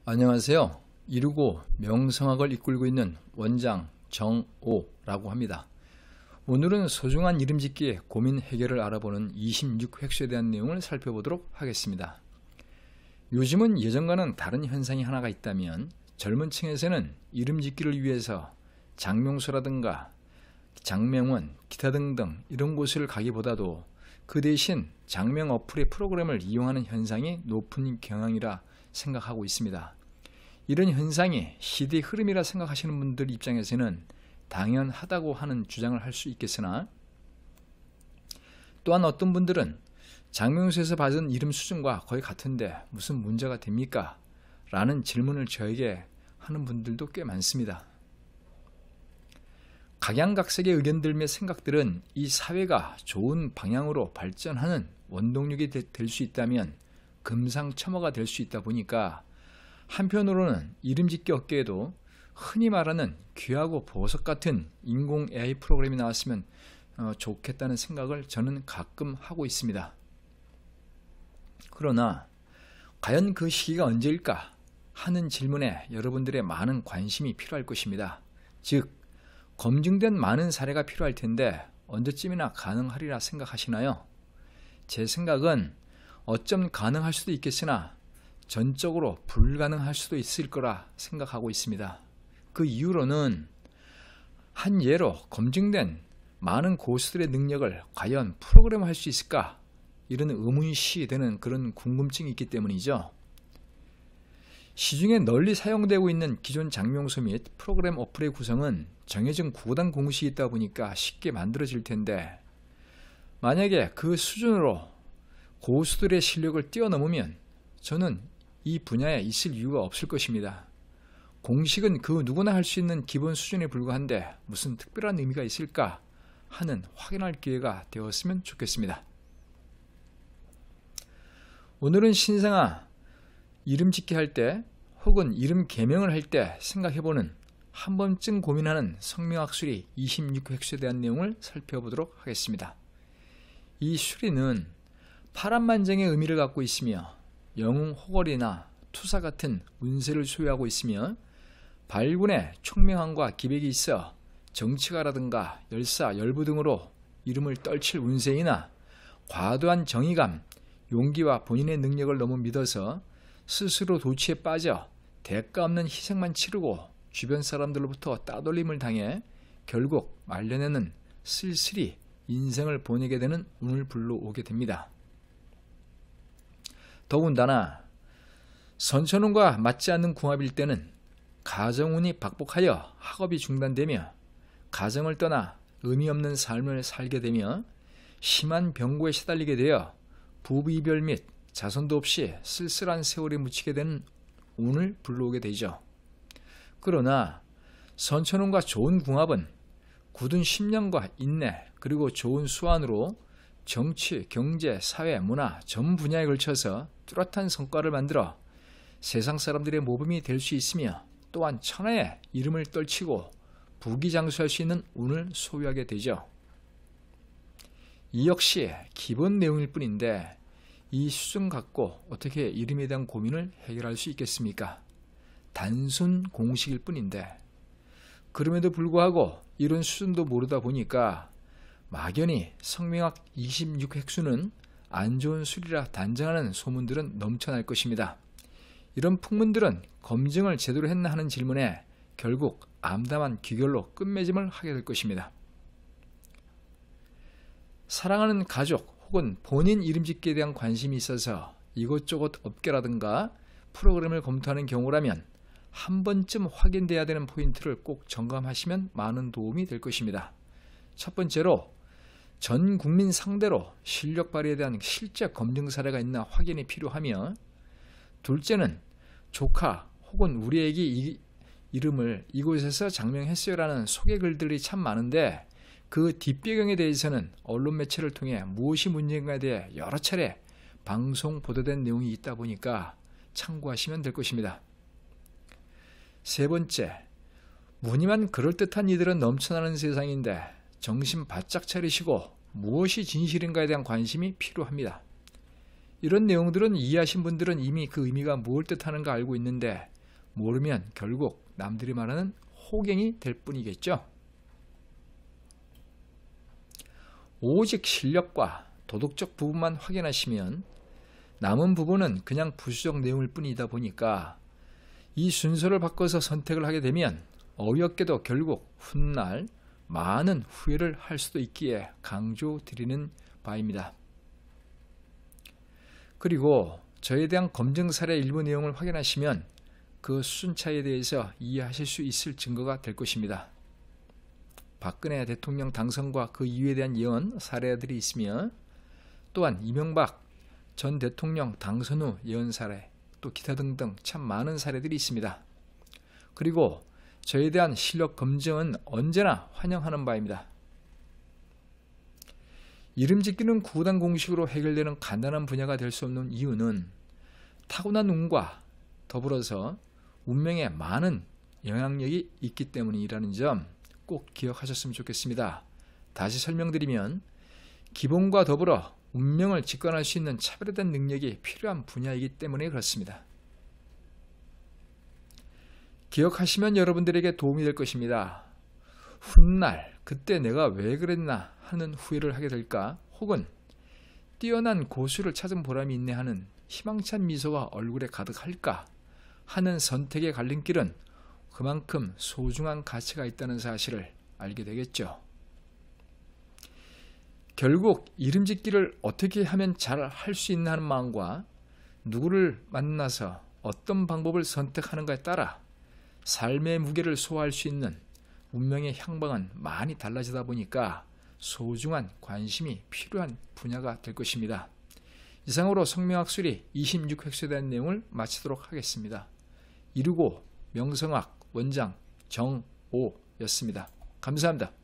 안녕하세요. 이루고 명성학을 이끌고 있는 원장 정오라고 합니다. 오늘은 소중한 이름 짓기의 고민 해결을 알아보는 26획수에 대한 내용을 살펴보도록 하겠습니다. 요즘은 예전과는 다른 현상이 하나가 있다면 젊은 층에서는 이름 짓기를 위해서 장명소라든가 장명원, 기타 등등 이런 곳을 가기보다도 그 대신 장명 어플의 프로그램을 이용하는 현상이 높은 경향이라 생각하고 있습니다. 이런 현상이 시대의 흐름이라 생각하시는 분들 입장에서는 당연하다고 하는 주장을 할 수 있겠으나, 또한 어떤 분들은 장명소에서 받은 이름 수준과 거의 같은데 무슨 문제가 됩니까? 라는 질문을 저에게 하는 분들도 꽤 많습니다. 각양각색의 의견들 및 생각들은 이 사회가 좋은 방향으로 발전하는 원동력이 될 수 있다면 금상첨화가 될 수 있다 보니까, 한편으로는 이름짓기 업계에도 흔히 말하는 귀하고 보석 같은 인공 AI 프로그램이 나왔으면 좋겠다는 생각을 저는 가끔 하고 있습니다. 그러나 과연 그 시기가 언제일까 하는 질문에 여러분들의 많은 관심이 필요할 것입니다. 즉, 검증된 많은 사례가 필요할 텐데 언제쯤이나 가능하리라 생각하시나요? 제 생각은 어쩜 가능할 수도 있겠으나 전적으로 불가능할 수도 있을 거라 생각하고 있습니다. 그 이유로는 한 예로 검증된 많은 고수들의 능력을 과연 프로그램할 수 있을까? 이런 의문시 되는 그런 궁금증이 있기 때문이죠. 시중에 널리 사용되고 있는 기존 장명소 및 프로그램 어플의 구성은 정해진 구단 공식이 있다 보니까 쉽게 만들어질 텐데, 만약에 그 수준으로 고수들의 실력을 뛰어넘으면 저는 이 분야에 있을 이유가 없을 것입니다. 공식은 그 누구나 할 수 있는 기본 수준에 불과한데 무슨 특별한 의미가 있을까 하는 확인할 기회가 되었으면 좋겠습니다. 오늘은 신생아 이름 짓기 할 때 혹은 이름 개명을 할 때 생각해보는, 한 번쯤 고민하는 성명학 수리 26획수에 대한 내용을 살펴보도록 하겠습니다. 이 수리는 파란만장의 의미를 갖고 있으며 영웅 호걸이나 투사 같은 운세를 소유하고 있으며, 발군에 총명함과 기백이 있어 정치가라든가 열사, 열부 등으로 이름을 떨칠 운세이나 과도한 정의감, 용기와 본인의 능력을 너무 믿어서 스스로 도취에 빠져 대가 없는 희생만 치르고 주변 사람들로부터 따돌림을 당해 결국 말년에는 쓸쓸히 인생을 보내게 되는 운을 불러오게 됩니다. 더군다나 선천운과 맞지 않는 궁합일 때는 가정운이 박복하여 학업이 중단되며 가정을 떠나 의미 없는 삶을 살게 되며 심한 병고에 시달리게 되어 부부이별 및 자손도 없이 쓸쓸한 세월에 묻히게 되는 운을 불러오게 되죠. 그러나 선천운과 좋은 궁합은 굳은 심령과 인내, 그리고 좋은 수완으로 정치, 경제, 사회, 문화 전 분야에 걸쳐서 뚜렷한 성과를 만들어 세상 사람들의 모범이 될 수 있으며, 또한 천하의 이름을 떨치고 부귀장수할 수 있는 운을 소유하게 되죠. 이 역시 기본 내용일 뿐인데 이 수준 갖고 어떻게 이름에 대한 고민을 해결할 수 있겠습니까? 단순 공식일 뿐인데, 그럼에도 불구하고 이런 수준도 모르다 보니까 막연히 성명학 26획수는 안 좋은 수리라 단정하는 소문들은 넘쳐날 것입니다. 이런 풍문들은 검증을 제대로 했나 하는 질문에 결국 암담한 귀결로 끝맺음을 하게 될 것입니다. 사랑하는 가족 혹은 본인 이름 짓기에 대한 관심이 있어서 이것저것 업계라든가 프로그램을 검토하는 경우라면 한 번쯤 확인돼야 되는 포인트를 꼭 점검하시면 많은 도움이 될 것입니다. 첫 번째로, 전 국민 상대로 실력 발휘에 대한 실제 검증 사례가 있나 확인이 필요하며, 둘째는 조카 혹은 우리 애기 이름을 이곳에서 장명했어요 라는 소개 글들이 참 많은데, 그 뒷배경에 대해서는 언론 매체를 통해 무엇이 문제인가에 대해 여러 차례 방송 보도된 내용이 있다 보니까 참고하시면 될 것입니다. 세 번째, 무늬만 그럴듯한 이들은 넘쳐나는 세상인데 정신 바짝 차리시고 무엇이 진실인가에 대한 관심이 필요합니다. 이런 내용들은 이해하신 분들은 이미 그 의미가 뭘 뜻하는가 알고 있는데 모르면 결국 남들이 말하는 호갱이 될 뿐이겠죠. 오직 실력과 도덕적 부분만 확인하시면 남은 부분은 그냥 부수적 내용일 뿐이다 보니까 이 순서를 바꿔서 선택을 하게 되면 어이없게도 결국 훗날 많은 후회를 할 수도 있기에 강조드리는 바입니다. 그리고 저에 대한 검증 사례 일부 내용을 확인하시면 그 순차에 대해서 이해하실 수 있을 증거가 될 것입니다. 박근혜 대통령 당선과 그 이유에 대한 예언 사례들이 있으며 또한 이명박 전 대통령 당선 후 예언 사례 또 기타 등등 참 많은 사례들이 있습니다. 그리고 저에 대한 실력 검증은 언제나 환영하는 바입니다. 이름 짓기는 구단 공식으로 해결되는 간단한 분야가 될 수 없는 이유는 타고난 운과 더불어서 운명에 많은 영향력이 있기 때문이라는 점 꼭 기억하셨으면 좋겠습니다. 다시 설명드리면 기본과 더불어 운명을 직관할 수 있는 차별화된 능력이 필요한 분야이기 때문에 그렇습니다. 기억하시면 여러분들에게 도움이 될 것입니다. 훗날 그때 내가 왜 그랬나 하는 후회를 하게 될까, 혹은 뛰어난 고수를 찾은 보람이 있네 하는 희망찬 미소가 얼굴에 가득할까 하는 선택의 갈림길은 그만큼 소중한 가치가 있다는 사실을 알게 되겠죠. 결국 이름 짓기를 어떻게 하면 잘 할 수 있나 하는 마음과 누구를 만나서 어떤 방법을 선택하는가에 따라 삶의 무게를 소화할 수 있는 운명의 향방은 많이 달라지다 보니까 소중한 관심이 필요한 분야가 될 것입니다. 이상으로 성명학술이 26획수에 대한 내용을 마치도록 하겠습니다. 이루고 명성학 원장 정오였습니다. 감사합니다.